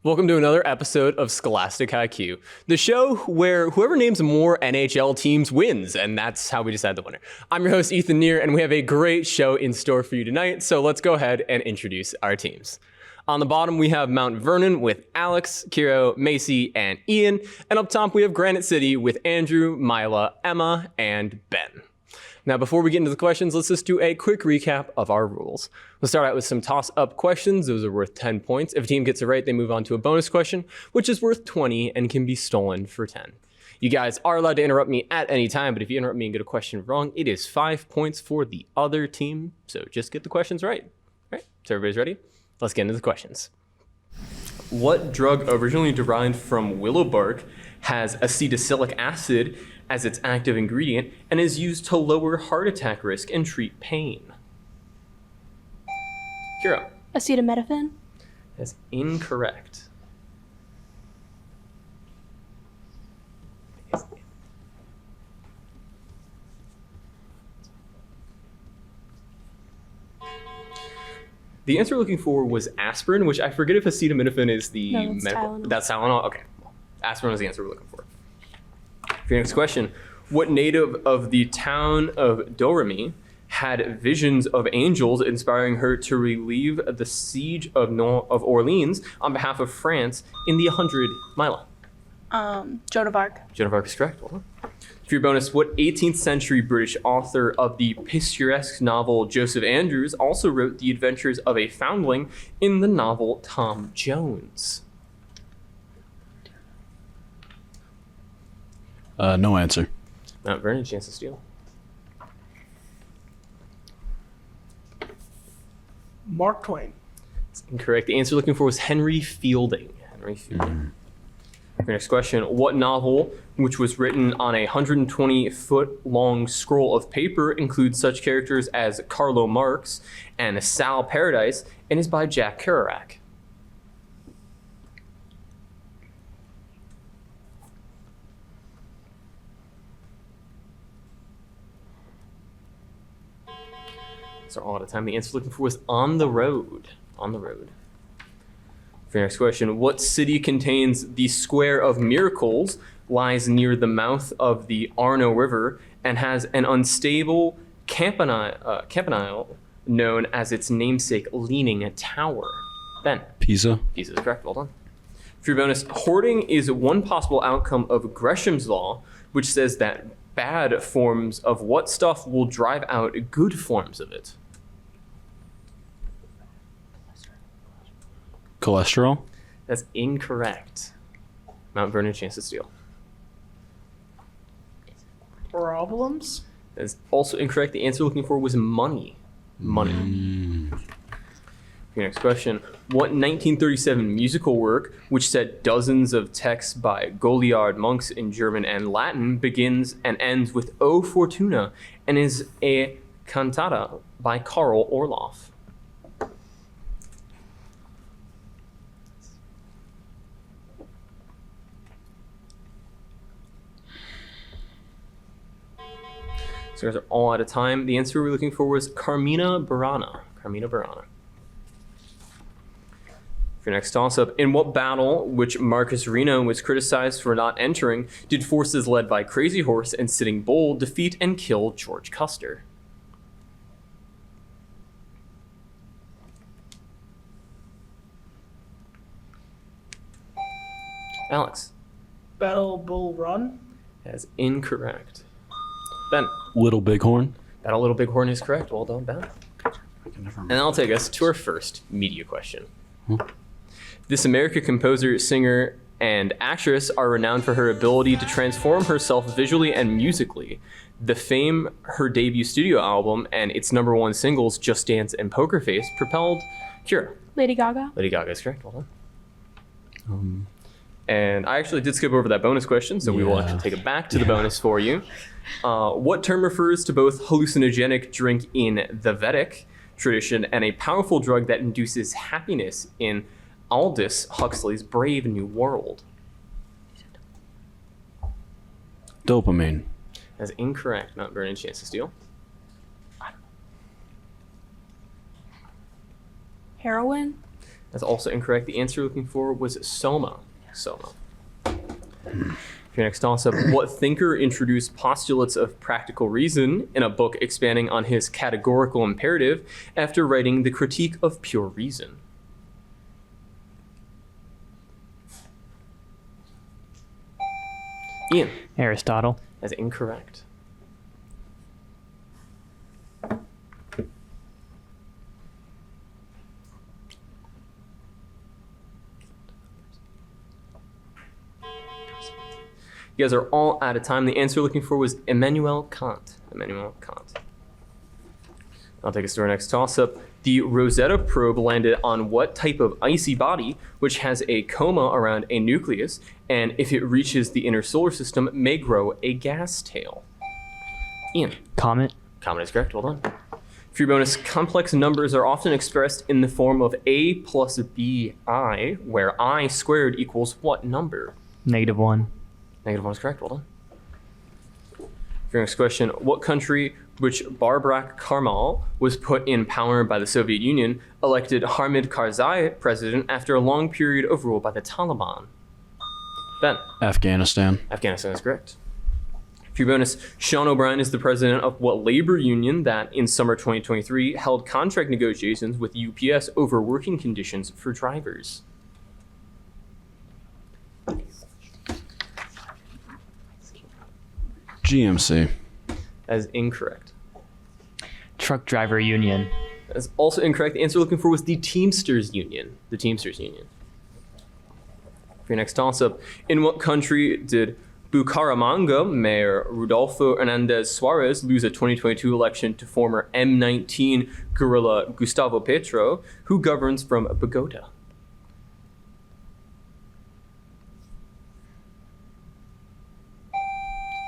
Welcome to another episode of Scholastic IQ, the show where whoever names more NHL teams wins, and that's how we decide the winner. I'm your host, Ethan Neer, and we have a great show in store for you tonight, so let's go ahead and introduce our teams. On the bottom, we have Mt.Vernon with Alex, Kiro, Macy, and Ian, and up top, we have Granite City with Andrew, Mila, Emma, and Ben. Now, before we get into the questions, let's just do a quick recap of our rules. We'll start out with some toss-up questions. Those are worth 10 points. If a team gets it right, they move on to a bonus question, which is worth 20 and can be stolen for 10. You guys are allowed to interrupt me at any time, but if you interrupt me and get a question wrong, it is 5 points for the other team. So just get the questions right. All right, so everybody's ready? Let's get into the questions. What drug originally derived from willow bark has acetylsalicylic acid as its active ingredient and is used to lower heart attack risk and treat pain? Kira. Acetaminophen. That's incorrect. The answer we're looking for was aspirin, which I forget if acetaminophen is the Tylenol. That's Tylenol? Okay. Well, aspirin was the answer we're looking for. For your next question, what native of the town of Doremi had visions of angels inspiring her to relieve the siege of Orleans on behalf of France in the 100 Mila? Joan of Arc. Joan of Arc is correct. Well done. For your bonus, what 18th century British author of the picturesque novel Joseph Andrews also wrote the adventures of a foundling in the novel Tom Jones? No answer. Mt.Vernon, chance to steal. Mark Twain. That's incorrect. The answer looking for was Henry Fielding. Henry Fielding. For your next question, what novel, which was written on a 120-foot-long scroll of paper, includes such characters as Carlo Marx and Sal Paradise, and is by Jack Kerouac? So all out of time. The answer looking for was On the Road. On the Road. For your next question, what city contains the Square of Miracles, lies near the mouth of the Arno River, and has an unstable campanile known as its namesake Leaning Tower? Ben. Pisa. Pisa is correct. Well done. For your bonus, hoarding is one possible outcome of Gresham's law, which says that bad forms of what stuff will drive out good forms of it? Cholesterol. That's incorrect. Mt.Vernon, chance to steal. Problems? That's also incorrect. The answer looking for was money. Money. Your next question. What 1937 musical work, which set dozens of texts by Goliard monks in German and Latin, begins and ends with O Fortuna and is a cantata by Karl Orloff? So you guys are all out of time. The answer we were looking for was Carmina Burana. Carmina Burana. For your next toss-up, in what battle, which Marcus Reno was criticized for not entering, did forces led by Crazy Horse and Sitting Bull defeat and kill George Custer? Alex. Battle Bull Run? That's incorrect. Ben. Little Bighorn. Battle Little Bighorn is correct. Well done, Ben. And that'll take us to our first media question. This American composer, singer, and actress are renowned for her ability to transform herself visually and musically. The fame her debut studio album and its #1 singles, Just Dance and Poker Face, propelled Kira. Lady Gaga. Lady Gaga is correct. Well done. And I actually did skip over that bonus question, so we will have to take it back to the bonus for you. What term refers to both hallucinogenic drink in the Vedic tradition and a powerful drug that induces happiness in Aldous Huxley's Brave New World? Dopamine. That's incorrect. Mt.Vernon, chance to steal. Heroin. That's also incorrect. The answer you're looking for was Soma. Soma. For your next toss-up, what thinker introduced postulates of practical reason in a book expanding on his categorical imperative after writing The Critique of Pure Reason? Ian. Aristotle. That's incorrect. You guys are all out of time. The answer you're looking for was Immanuel Kant. Immanuel Kant. I'll take us to our next toss-up. The Rosetta probe landed on what type of icy body, which has a coma around a nucleus, and if it reaches the inner solar system, may grow a gas tail? Ian. Comet. Comet is correct. Well done. For your bonus, complex numbers are often expressed in the form of a plus bi, where I squared equals what number? -1. -1 is correct. Well done. For your next question, what country which Babrak Karmal was put in power by the Soviet Union elected Hamid Karzai president after a long period of rule by the Taliban? Ben. Afghanistan. Afghanistan is correct. For your bonus, Sean O'Brien is the president of what labor union that in summer 2023 held contract negotiations with UPS over working conditions for drivers? GMC. That is incorrect. Truck driver union. That is also incorrect. The answer you're looking for was the Teamsters Union. The Teamsters Union. For your next toss-up, in what country did Bucaramanga Mayor Rodolfo Hernandez Suarez lose a 2022 election to former M19 guerrilla Gustavo Petro, who governs from Bogota?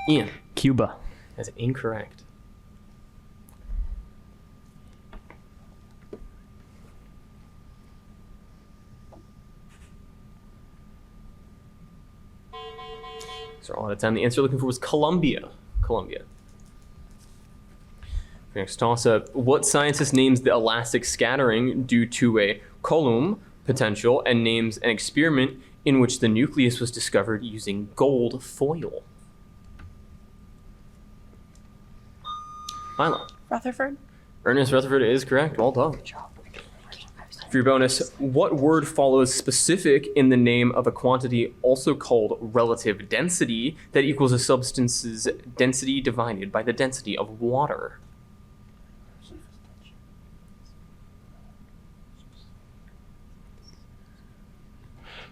Ian. Cuba. That's incorrect. So all out of time. The answer you're looking for was Colombia. Colombia. For next toss-up, what scientist names the elastic scattering due to a Coulomb potential and names an experiment in which the nucleus was discovered using gold foil? Milo. Rutherford. Ernest Rutherford is correct. Well done. For your bonus, what word follows specific in the name of a quantity also called relative density that equals a substance's density divided by the density of water?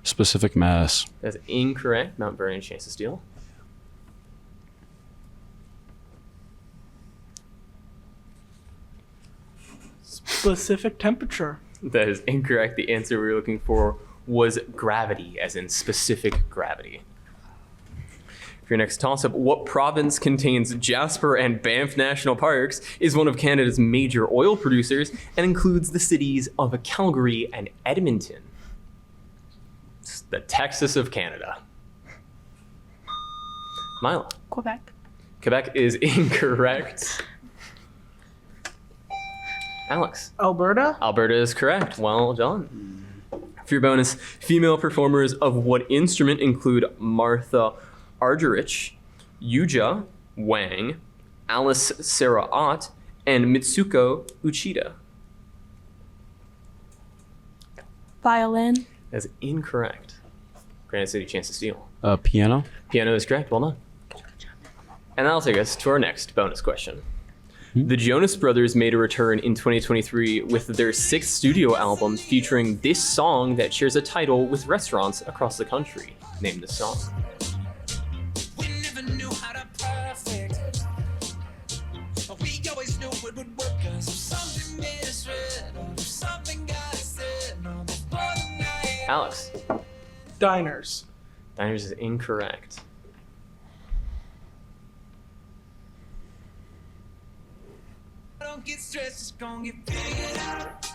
Specific mass. That's incorrect. Mt.Vernon, chance to steal. Specific temperature. That is incorrect. The answer we were looking for was gravity, as in specific gravity. For your next toss-up, what province contains Jasper and Banff National Parks, is one of Canada's major oil producers, and includes the cities of Calgary and Edmonton? It's the Texas of Canada. Milo. Quebec. Quebec is incorrect. Alex. Alberta. Alberta is correct. Well done. For your bonus, female performers of what instrument include Martha Argerich, Yuja Wang, Alice Sarah Ott, and Mitsuko Uchida? Violin. That's incorrect. Granite City, chance to steal. Piano. Piano is correct. Well done. And that'll take us to our next bonus question. The Jonas Brothers made a return in 2023 with their sixth studio album featuring this song that shares a title with restaurants across the country. Name the song. We never knew how to perfect. We always knew it would work. 'Cause if something made us red, or if something got us there, no, before the night. Alex. Diners. Diners is incorrect. Don't get stressed, it's gonna get figured out.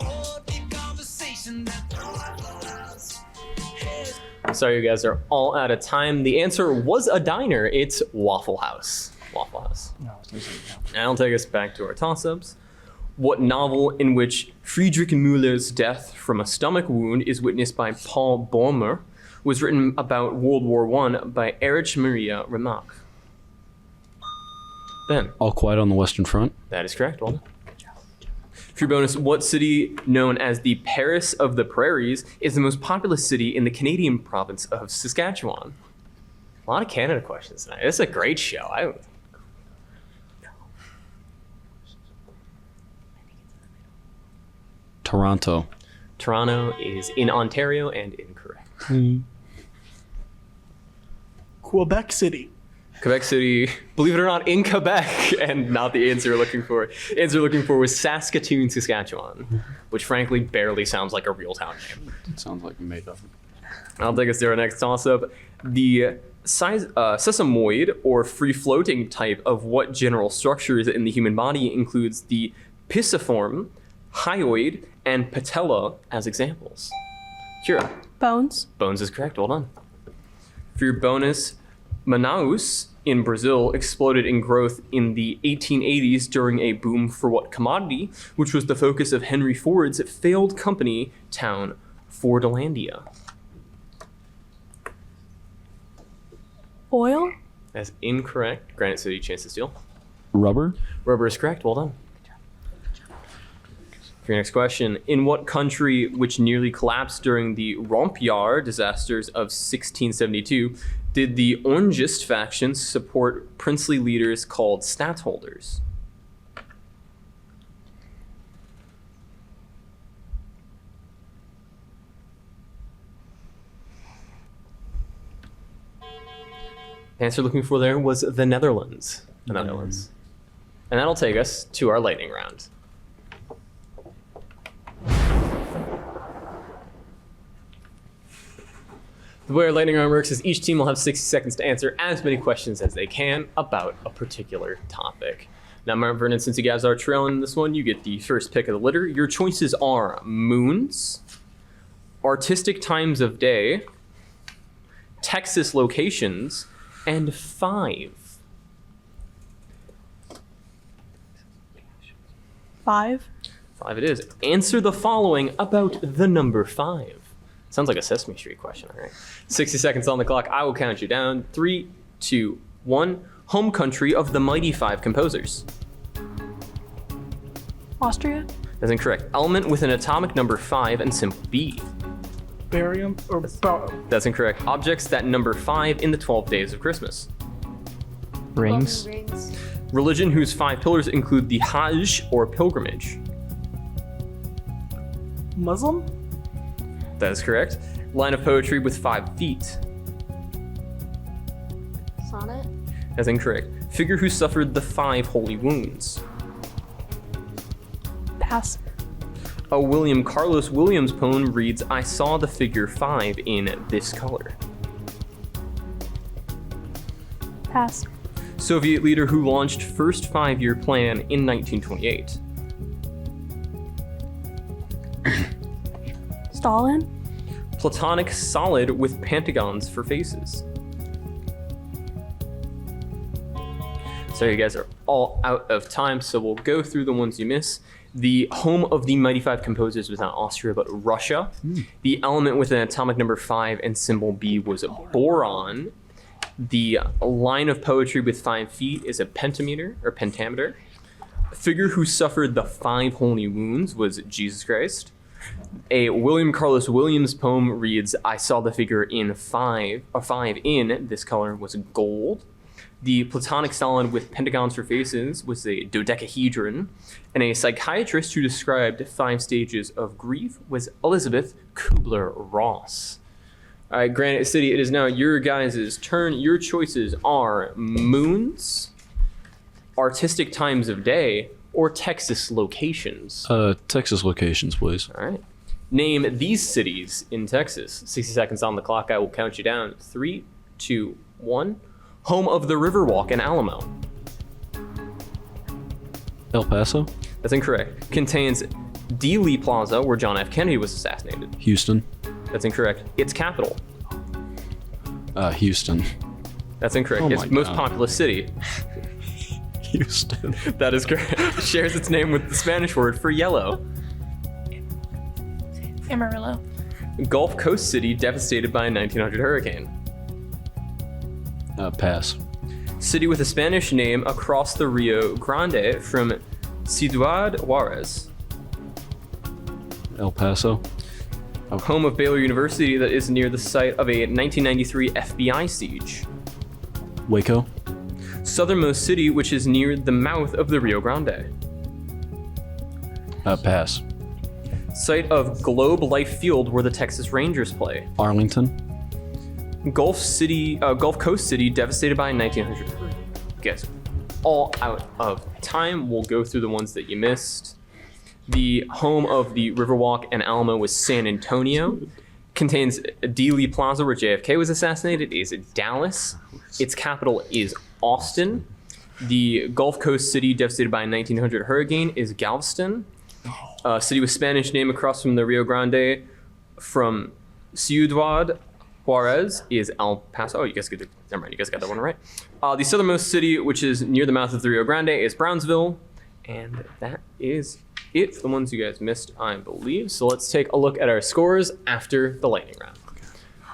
Oh, deep conversation that Sorry, you guys are all out of time. The answer was a diner. It's Waffle House. Waffle House. And that'll take us back to our toss-ups. What novel in which Friedrich Müller's death from a stomach wound is witnessed by Paul Bäumer was written about World War I by Erich Maria Remarque? Ben. All Quiet on the Western Front. That is correct. Well done. For your bonus, what city known as the Paris of the Prairies is the most populous city in the Canadian province of Saskatchewan? A lot of Canada questions tonight. This is a great show. Toronto. Toronto is in Ontario and incorrect. Quebec City. Quebec City, believe it or not, in Quebec, and not the answer we're looking for. The answer we're looking for was Saskatoon, Saskatchewan, which frankly barely sounds like a real town name. It sounds like made up. I'll take us to our next toss-up. The sesamoid, or free-floating type of what general structures in the human body includes the pisiform, hyoid, and patella as examples? Kira. Bones. Bones is correct. Well done. For your bonus, Manaus in Brazil exploded in growth in the 1880s during a boom for what commodity, which was the focus of Henry Ford's failed company town, Fordlandia? Oil. That's incorrect. Granite City, chance to steal. Rubber. Rubber is correct. Well done. For your next question, in what country, which nearly collapsed during the Rompiar disasters of 1672, did the Orangist faction support princely leaders called stadtholders? The answer looking for there was the Netherlands. The Netherlands. And that'll take us to our lightning round. The way our lightning round works is each team will have 60 seconds to answer as many questions as they can about a particular topic. Now, Mt.Vernon, since you guys are trailing this one, you get the first pick of the litter. Your choices are moons, artistic times of day, Texas locations, and 5. 5. 5 it is. Answer the following about the number 5. Sounds like a Sesame Street question, all right. 60 seconds on the clock. I will count you down. 3, 2, 1. Home country of the mighty 5 composers. Austria. That's incorrect. Element with an atomic number 5 and symbol B. Barium or That's incorrect. Objects that number 5 in the 12 days of Christmas. Rings. Religion whose 5 pillars include the Hajj or pilgrimage. Muslim. That is correct. Line of poetry with 5 feet. Sonnet. That's incorrect. Figure who suffered the 5 holy wounds. Pass. A William Carlos Williams poem reads, I saw the figure 5 in this color. Pass. Soviet leader who launched first 5-year plan in 1928. Stalin. Platonic solid with pentagons for faces. So you guys are all out of time, so we'll go through the ones you miss. The home of the mighty 5 composers was not Austria, but Russia. The element with an atomic number 5 and symbol B was a boron. The line of poetry with 5 feet is a pentameter or pentameter. Figure who suffered the 5 holy wounds was Jesus Christ. A William Carlos Williams poem reads, I saw the figure in 5 in this color was gold. The Platonic solid with pentagons for faces was a dodecahedron, and a psychiatrist who described 5 stages of grief was Elizabeth Kubler-Ross. All right, Granite City, it is now your guys' turn. Your choices are moons, artistic times of day, or Texas locations. Texas locations, please. All right. Name these cities in Texas. 60 seconds on the clock. I will count you down. 3, 2, 1. Home of the Riverwalk in Alamo. El Paso. That's incorrect. Contains Dealey Plaza, where John F. Kennedy was assassinated. Houston. That's incorrect. Its capital. Houston. That's incorrect. Oh Its my most God. populous city. Houston. That is correct. shares its name with the Spanish word for yellow? Amarillo. Gulf Coast city devastated by a 1900 hurricane. Pass. City with a Spanish name across the Rio Grande from Ciudad Juarez. El Paso. Home of Baylor University that is near the site of a 1993 FBI siege. Waco. Southernmost city which is near the mouth of the Rio Grande. Pass. Site of Globe Life Field where the Texas Rangers play. Arlington. Gulf Coast city devastated by a 1900. Guys, all out of time. We'll go through the ones that you missed. The home of the Riverwalk and Alamo was San Antonio. Contains Dealey Plaza where JFK was assassinated is Dallas. Its capital is Austin. The Gulf Coast city devastated by a 1900 hurricane is Galveston. City with Spanish name across from the Rio Grande from Ciudad Juarez is El Paso. Oh, you guys got that one right. The southernmost city, which is near the mouth of the Rio Grande, is Brownsville. And that is it for the ones you guys missed, I believe. So let's take a look at our scores after the lightning round.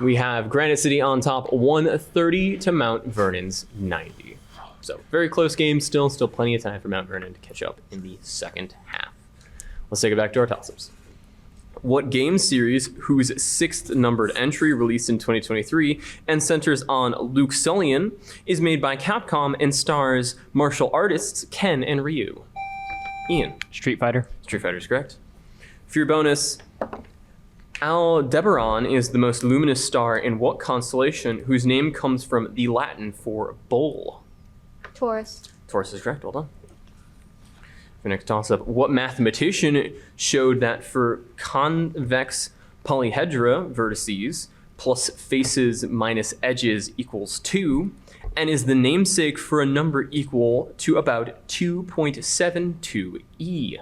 We have Granite City on top, 130 to Mount Vernon's 90. So very close game still plenty of time for Mount Vernon to catch up in the second half. Let's take it back to our toss-ups. What game series, whose 6th numbered entry released in 2023 and centers on Luke Sullivan, is made by Capcom and stars martial artists Ken and Ryu? Ian. Street Fighter. Street Fighter is correct. For your bonus, Aldebaran is the most luminous star in what constellation whose name comes from the Latin for bull? Taurus. Taurus is correct. Well done. For next toss-up, what mathematician showed that for convex polyhedra vertices plus faces minus edges equals 2, and is the namesake for a number equal to about 2.72 e?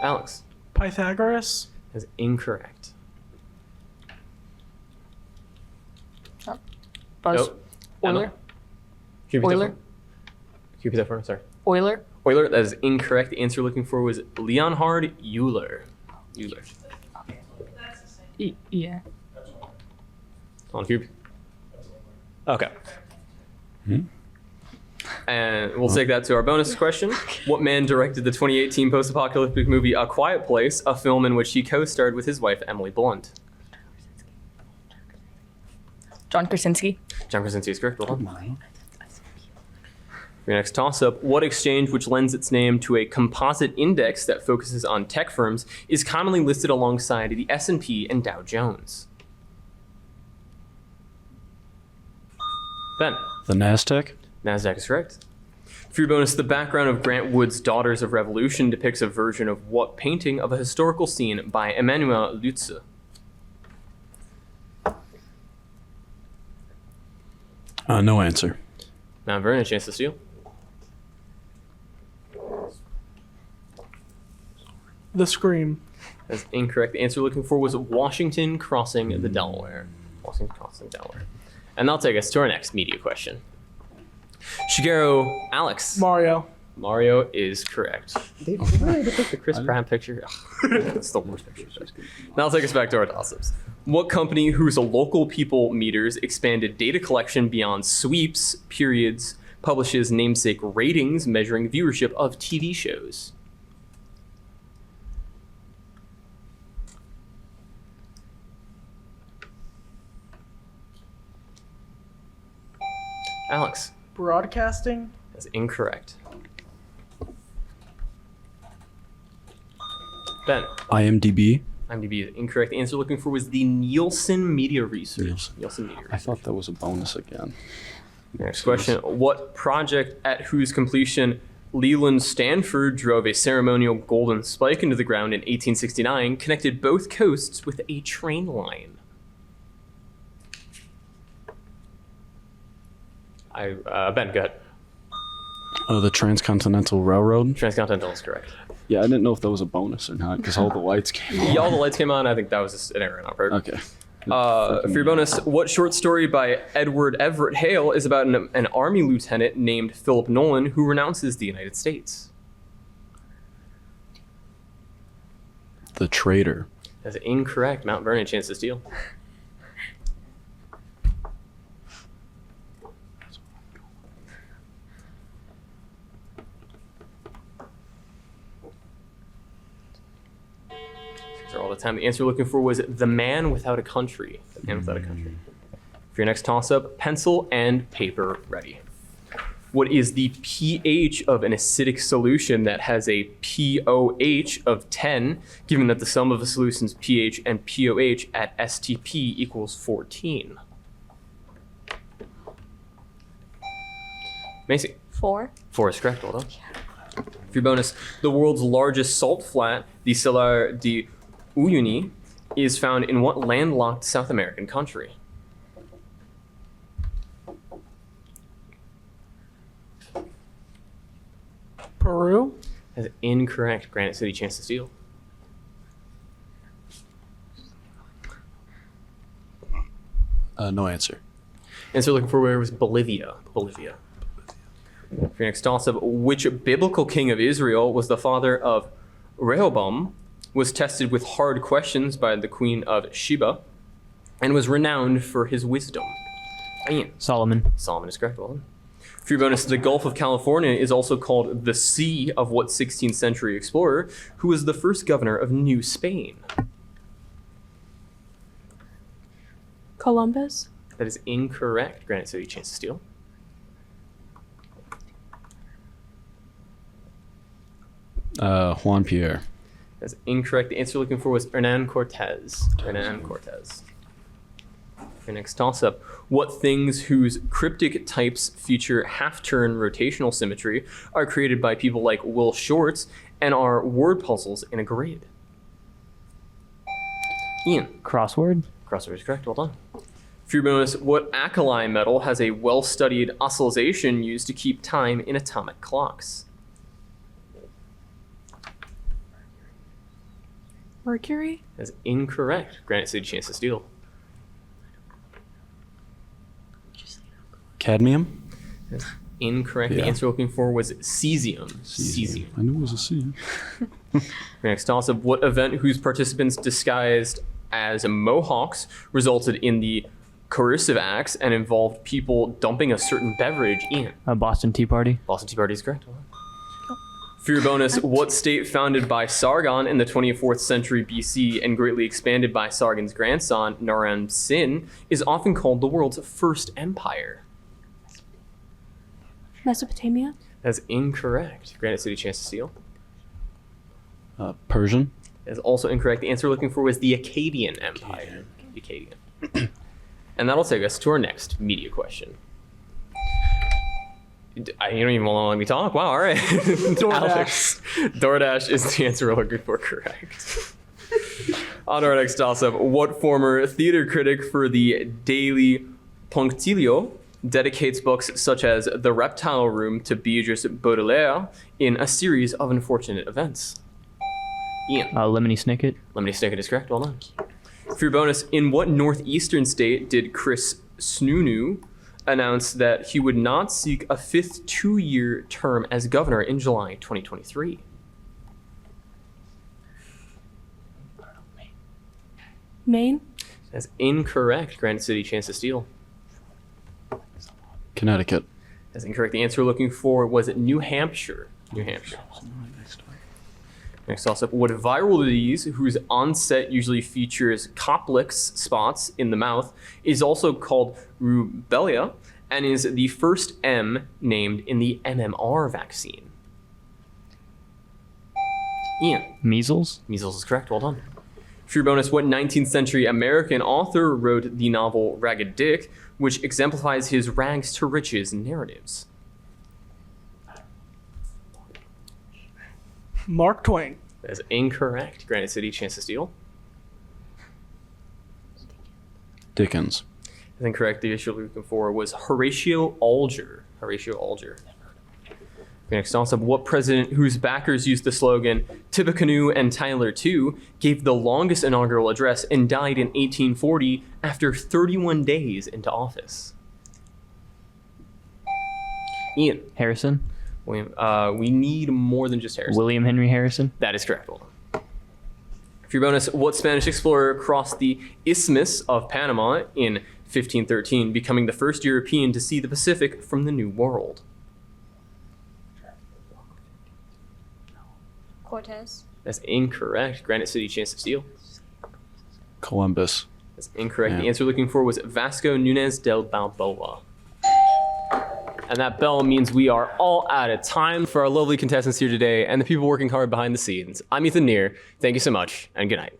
Alex. Pythagoras. Is incorrect. Buzz. Nope. Euler. Emma? Can you repeat that Euler. for me? Can you repeat that for me? Sorry. Euler. Euler, that is incorrect. The answer you're looking for was Leonhard Euler. Euler. Yeah. On cube. Okay. And we'll take that to our bonus question. What man directed the 2018 post-apocalyptic movie A Quiet Place, a film in which he co-starred with his wife Emily Blunt? John Krasinski. John Krasinski is correct. Well done. For your next toss-up, what exchange which lends its name to a composite index that focuses on tech firms is commonly listed alongside the S&P and Dow Jones? Ben. The Nasdaq. NASDAQ is correct. For your bonus, the background of Grant Wood's Daughters of Revolution depicts a version of what painting of a historical scene by Emmanuel Lutze? No answer. Mount Vernon, a chance to steal. The Scream. That's incorrect. The answer we're looking for was Washington crossing the Delaware. Washington crossing Delaware. And that'll take us to our next media question. Shigeru, Alex. Mario. Mario is correct. They really picked the Chris Pratt picture. That's the worst picture. Now take us back to our toss-ups. What company whose local people meters expanded data collection beyond sweeps, periods, publishes namesake ratings measuring viewership of TV shows? Alex. Broadcasting. That's incorrect. Ben. IMDb. IMDb is incorrect. The answer looking for was the Nielsen Media Research. Nielsen Media Research. I thought that was a bonus again. Next question. What project at whose completion Leland Stanford drove a ceremonial golden spike into the ground in 1869 connected both coasts with a train line? Ben, go ahead. The Transcontinental Railroad. Transcontinental is correct. Yeah, I didn't know if that was a bonus or not because all the lights came on. Yeah, all the lights came on. I think that was just an error in our part. Okay. For your bonus, what short story by Edward Everett Hale is about an army lieutenant named Philip Nolan who renounces the United States? The Traitor. That's incorrect. Mt.Vernon, chance to steal. All the time. The answer you're looking for was The Man Without a Country. The Man Without a Country. For your next toss-up, pencil and paper ready. What is the pH of an acidic solution that has a pOH of 10, given that the sum of a solution's pH and pOH at STP equals 14? Macy. 4. 4 is correct. Well done. For your bonus, the world's largest salt flat, the Salar de Uyuni, is found in what landlocked South American country? Peru. That's incorrect. Granite City, chance to steal. No answer. Answer looking for where was Bolivia. Bolivia. For your next toss-up, which biblical king of Israel was the father of Rehoboam, was tested with hard questions by the Queen of Sheba, and was renowned for his wisdom? Ian. Solomon. Solomon is correct. Well done. For your bonus, the Gulf of California is also called the Sea of what 16th century explorer who was the first governor of New Spain? Columbus. That is incorrect. Granite City, chance to steal. Juan Pierre. That's incorrect. The answer you're looking for was Hernan Cortez. Hernan Cortez. Your next toss-up. What things whose cryptic types feature half-turn rotational symmetry are created by people like Will Shortz and are word puzzles in a grid? Ian. Crossword. Crossword is correct. Well done. For your bonus, what alkali metal has a well-studied oscillation used to keep time in atomic clocks? Mercury. That's incorrect. Granite City, chance to steal. Cadmium. That's incorrect. The Yeah. answer looking for was cesium. Cesium. I knew it was a C. Your next toss-up, what event whose participants disguised as Mohawks resulted in the coercive acts and involved people dumping a certain beverage in? A Boston Tea Party. Boston Tea Party is correct. For your bonus, what state founded by Sargon in the 24th century BC and greatly expanded by Sargon's grandson, Naram Sin, is often called the world's first empire? Mesopotamia. That's incorrect. Granite City, chance to steal. Persian. That's also incorrect. The answer we're looking for was the Akkadian Empire. The Akkadian. And that'll take us to our next media question. You don't even want to let me talk? Wow, all right. Alex, DoorDash is the answer we're looking for, correct. On to our next toss-up. What former theater critic for the Daily Punctilio dedicates books such as The Reptile Room to Beatrice Baudelaire in a series of unfortunate events? Ian. Lemony Snicket. Lemony Snicket is correct. Well done. For your bonus, in what northeastern state did Chris Sununu announce that he would not seek a fifth two-year term as governor in July 2023? Maine. That's incorrect. Granite City, chance to steal. Connecticut. That's incorrect. The answer we're looking for was New Hampshire. New Hampshire. Next toss-up. What viral disease, whose onset usually features Koplik's spots in the mouth, is also called rubella and is the first M named in the MMR vaccine? Ian. Measles. Measles is correct. Well done. For your bonus, what 19th century American author wrote the novel Ragged Dick, which exemplifies his rags to riches narratives? Mark Twain. That is incorrect. Granite City, chance to steal. Dickens. That's incorrect. The issue we're looking for was Horatio Alger. Horatio Alger. Next toss up, what president whose backers used the slogan Tippecanoe and Tyler too gave the longest inaugural address and died in 1840 after 31 days into office? Ian. Harrison. William, we need more than just Harrison. William Henry Harrison. That is correct. Hold on. For your bonus, what Spanish explorer crossed the Isthmus of Panama in 1513, becoming the first European to see the Pacific from the New World? Cortez. That's incorrect. Granite City, chance of steel. Columbus. That's incorrect. Yeah. The answer looking for was Vasco Nunez del Balboa. And that bell means we are all out of time for our lovely contestants here today and the people working hard behind the scenes. I'm Ethan Neer. Thank you so much, and good night.